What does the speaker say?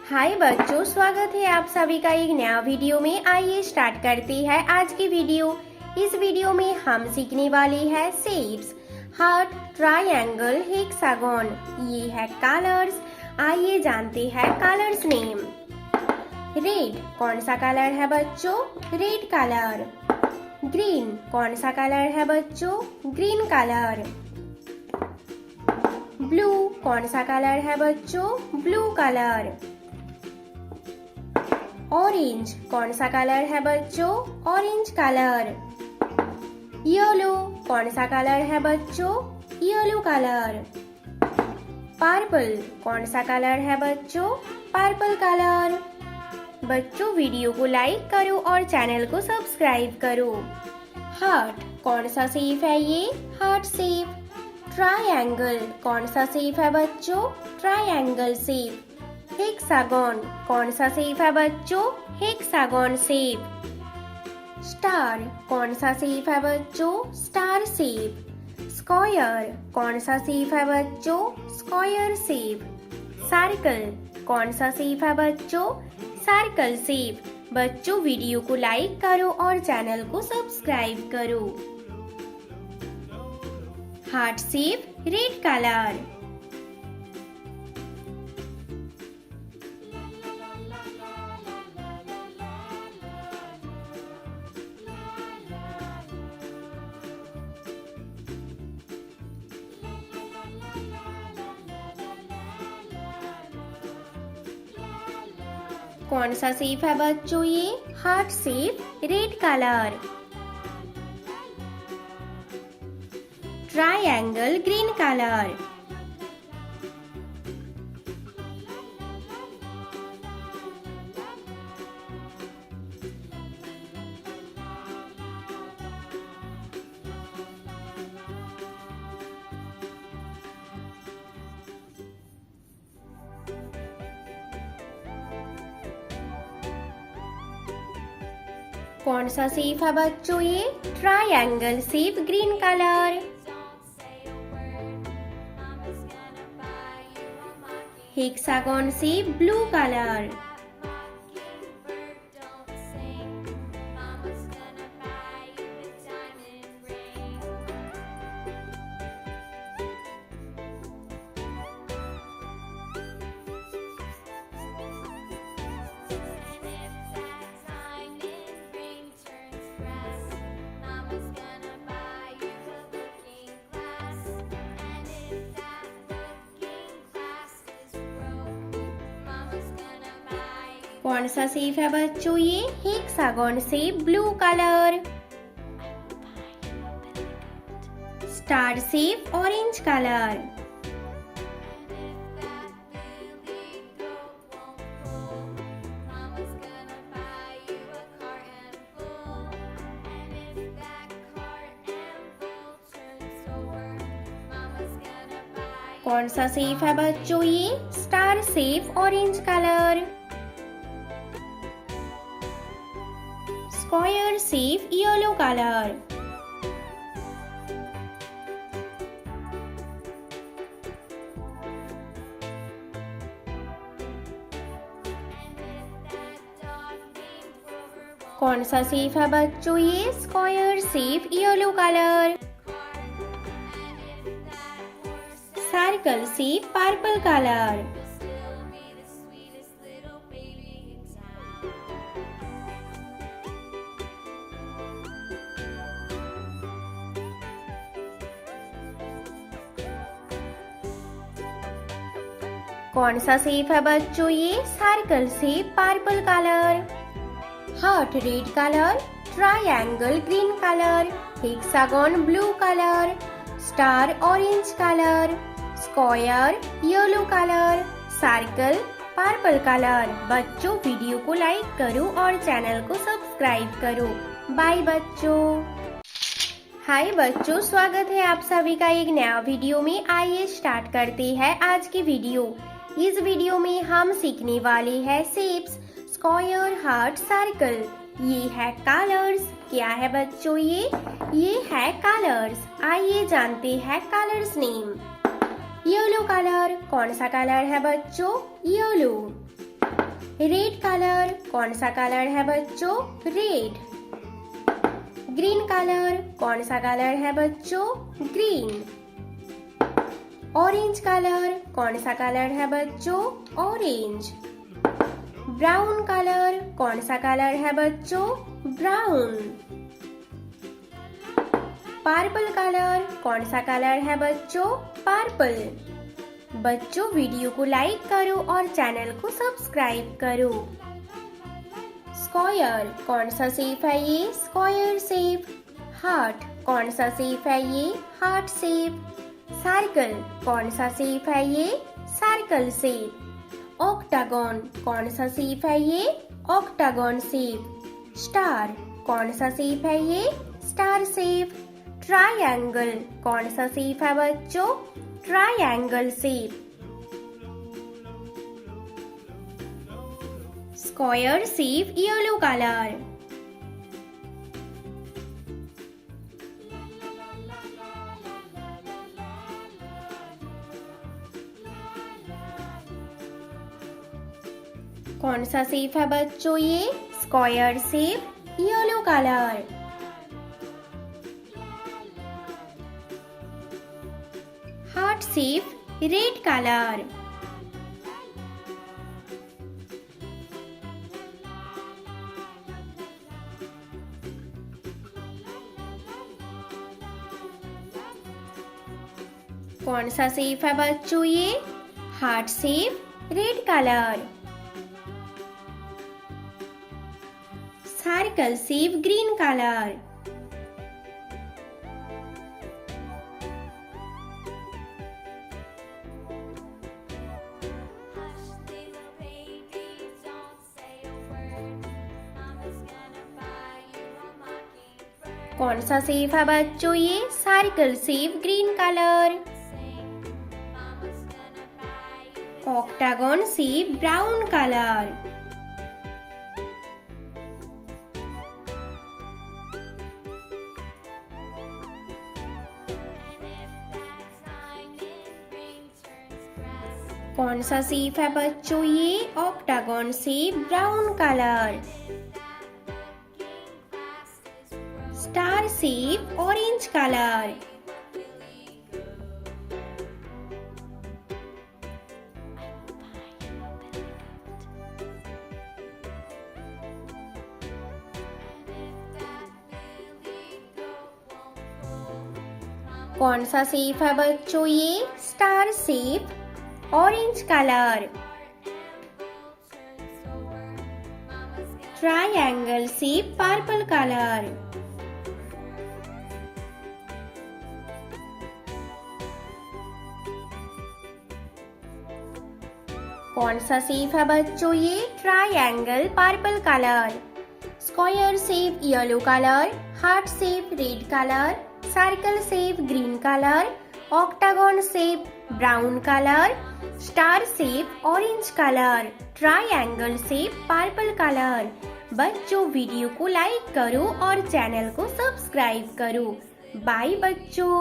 हाय बच्चों, स्वागत है आप सभी का एक नया वीडियो में। आइए स्टार्ट करते हैं आज की वीडियो। इस वीडियो में हम सीखने वाले हैं शेप्स, हार्ट, ट्रायंगल, हेक्सागन। ये है कलर्स। आइए जानते हैं कलर्स नेम। रेड कौन सा कलर है बच्चों? Red colour. ग्रीन कौन सा कलर है बच्चों? Green colour. ब्लू कौन सा कलर है बच्चों? Blue colour. ऑरेंज कौन सा कलर है बच्चों? Orange colour. येलो कौन सा कलर है बच्चों? Yellow colour. पर्पल कौन सा कलर है बच्चों? Purple colour. बच्चों वीडियो को लाइक करो और चैनल को सब्सक्राइब करो। हार्ट कौन सा शेप है ये? Heart shape. ट्रायंगल कौन सा शेप है बच्चों? Triangle shape. हेक्सागन कौन सा शेप है बच्चों? Hexagon shape. स्टार कौन सा शेप है बच्चों? Star shape. स्क्वायर कौन सा शेप है बच्चों? Square shape. सर्कल कौन सा शेप है बच्चों? Circle shape. बच्चों वीडियो को लाइक करो और चैनल को सब्सक्राइब करो। Heart shape, red colour. कौन सा शेप है बच्चों ये? Heart shape, red colour. Triangle, green colour. कौन सा शेप है बच्चों ये? Triangle shape, green colour. Hexagon shape, blue colour. कौन सा शेप है बच्चों ये? Hexagon shape, blue colour. Star shape, orange colour. कौन सा शेप है बच्चों ये? Star shape, orange colour. Square shape, yellow colour. कौन सा शेप है बच्चों ये? Square shape, yellow colour. Circle shape, purple colour. कौन सा शेप है बच्चों ये? Circle shape, purple colour. Heart, red colour. Triangle, green colour. Hexagon, blue colour. Star, orange colour. Square, yellow colour. Circle, purple colour. बच्चों video को like करो और channel को सब्सक्राइब करो। बाय बच्चों। हाय बच्चों, स्वागत है आप सभी का एक नया वीडियो में। आइए स्टार्ट करते हैं आज की वीडियो। इस वीडियो में हम सीखने वाले हैं शेप्स, स्क्वायर, हार्ट, सर्कल। ये है कलर्स। क्या है बच्चों ये? ये है कलर्स। आइए जानते हैं कलर्स नेम। येलो कलर कौन सा कलर है बच्चों? येलो। रेड कलर, कौन सा कलर है बच्चों? रेड। ग्रीन कलर, कौन सा कलर है बच्चों? ग्रीन। ऑरेंज कलर, कौन सा कलर है बच्चों? ऑरेंज। ब्राउन कलर, कौन सा कलर है बच्चों? ब्राउन। पर्पल कलर, कौन सा कलर है बच्चों? पर्पल। बच्चों वीडियो को लाइक करो और चैनल को सब्सक्राइब करो। स्क्वायर, कौन सा शेप है ये? Square shape. हार्ट, कौन सा शेप है ये? Heart shape. सर्कल, कौन सा शेप है ये? Circle shape. ऑक्टागन, कौन सा शेप है ये? Octagon shape. स्टार, कौन सा शेप है ये? Star shape. ट्रायंगल, कौन सा शेप है बच्चों? Triangle shape. Square shape yellow colour. कौन सा शेप है बच्चों ये? Square shape yellow colour. Heart shape red colour. कौन सा शेप है बच्चों ये? Heart shape red colour. Circle shape green colour. कौन सा शेप है बच्चों ये? Circle shape green colour. Octagon shape brown colour. कौन सा शेप है बच्चों ये? Octagon shape brown colour. Star shape orange colour. कौन सा शेप है बच्चों ये? Star shape orange colour. Triangle shape purple colour. कौन सा शेप है बच्चों ये? Triangle purple colour. Square shape yellow colour. Heart shape red colour. Circle shape green colour. Octagon shape brown colour. Star shape orange colour. Triangle shape purple colour. बच्चों video को like करो और channel को subscribe करो। Bye बच्चों।